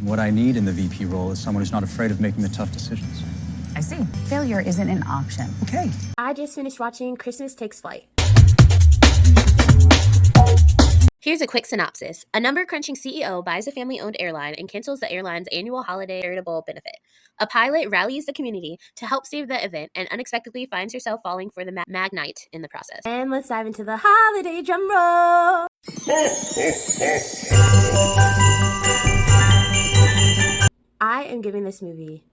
What I need in the VP role is someone who's not afraid of making the tough decisions. I see. Failure isn't an option. Okay. I just finished watching Christmas Takes Flight. Here's a quick synopsis. A number-crunching CEO buys a family-owned airline and cancels the airline's annual holiday charitable benefit. A pilot rallies the community to help save the event and unexpectedly finds herself falling for the Magnite in the process. And let's dive into the holiday drum roll. I am giving this movie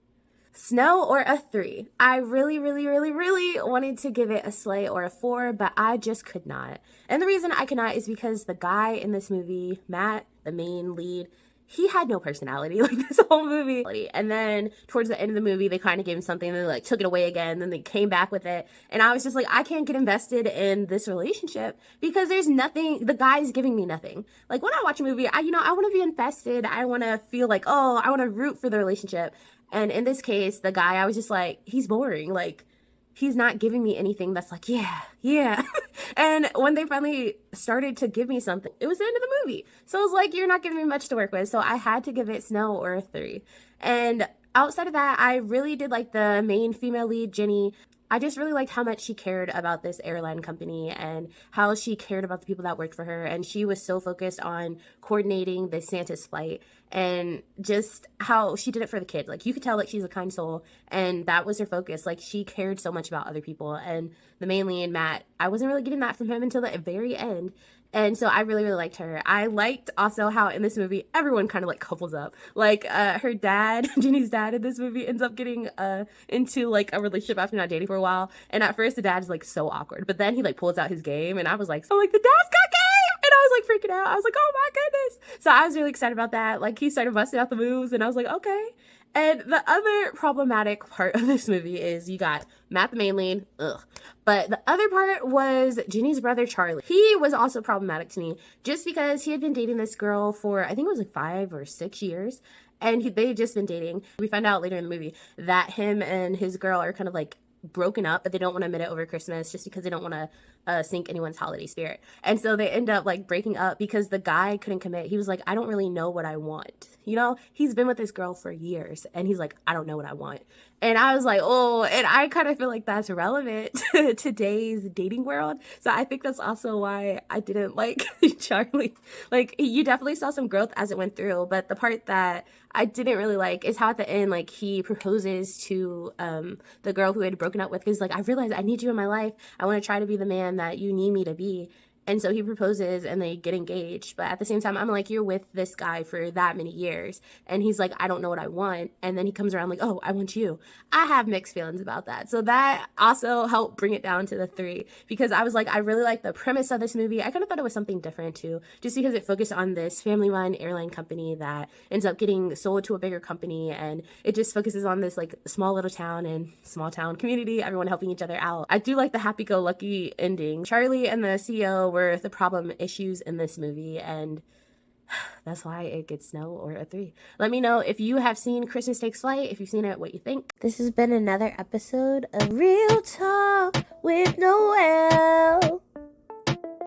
snow or a 3. I really wanted to give it a slay or a 4, but I just could not. And the reason I could not is because the guy in this movie, Matt, the main lead, he had no personality like this whole movie. And then towards the end of the movie, they kind of gave him something, and they like took it away again, then they came back with it. And I was just like, I can't get invested in this relationship because there's nothing, the guy's giving me nothing. Like when I watch a movie, I want to be invested. I want to feel like, oh, I want to root for the relationship. And in this case, the guy, I was just like, he's boring. Like, he's not giving me anything that's like, yeah. And when they finally started to give me something, it was the end of the movie. So I was like, you're not giving me much to work with. So I had to give it snow or a 3. And outside of that, I really did like the main female lead, Jenny. I just really liked how much she cared about this airline company and how she cared about the people that worked for her. And she was so focused on coordinating the Santa's flight and just how she did it for the kid. Like you could tell like she's a kind soul and that was her focus. Like she cared so much about other people. And the main lead, Matt, I wasn't really getting that from him until the very end. And so I really liked her. I liked also how in this movie, everyone kind of like couples up. Like her dad, Jenny's dad in this movie ends up getting into like a relationship after not dating for a while. And at first the dad's like so awkward, but then he like pulls out his game and I was like, so like the dad's got game. And I was like freaking out. I was like, oh my goodness. So I was really excited about that. Like he started busting out the moves and I was like, okay. And the other problematic part of this movie is you got Matt the main lead, but the other part was Jenny's brother, Charlie. He was also problematic to me just because he had been dating this girl for, I think it was like 5 or 6 years. And they had just been dating. We find out later in the movie that him and his girl are kind of like broken up, but they don't want to admit it over Christmas just because they don't want to sink anyone's holiday spirit. And so they end up like breaking up because the guy couldn't commit. He was like, I don't really know what I want. You know, he's been with this girl for years and he's like, I don't know what I want. And I was like, oh, and I kind of feel like that's relevant to today's dating world. So I think that's also why I didn't like Charlie. Like, you definitely saw some growth as it went through. But the part that I didn't really like is how at the end, like, he proposes to the girl who had broken up with. He's like, I realize I need you in my life. I want to try to be the man that you need me to be. And so he proposes and they get engaged. But at the same time, I'm like, you're with this guy for that many years. And he's like, I don't know what I want. And then he comes around like, oh, I want you. I have mixed feelings about that. So that also helped bring it down to the 3 because I was like, I really like the premise of this movie. I kind of thought it was something different too, just because it focused on this family-run airline company that ends up getting sold to a bigger company. And it just focuses on this like small little town and small town community, everyone helping each other out. I do like the happy-go-lucky ending. Charlie and the CEO were the problem issues in this movie, and that's why it gets snow or a 3. Let me know if you have seen Christmas Takes Flight, if you've seen it, what you think. This has been another episode of Real Talk with Noelle.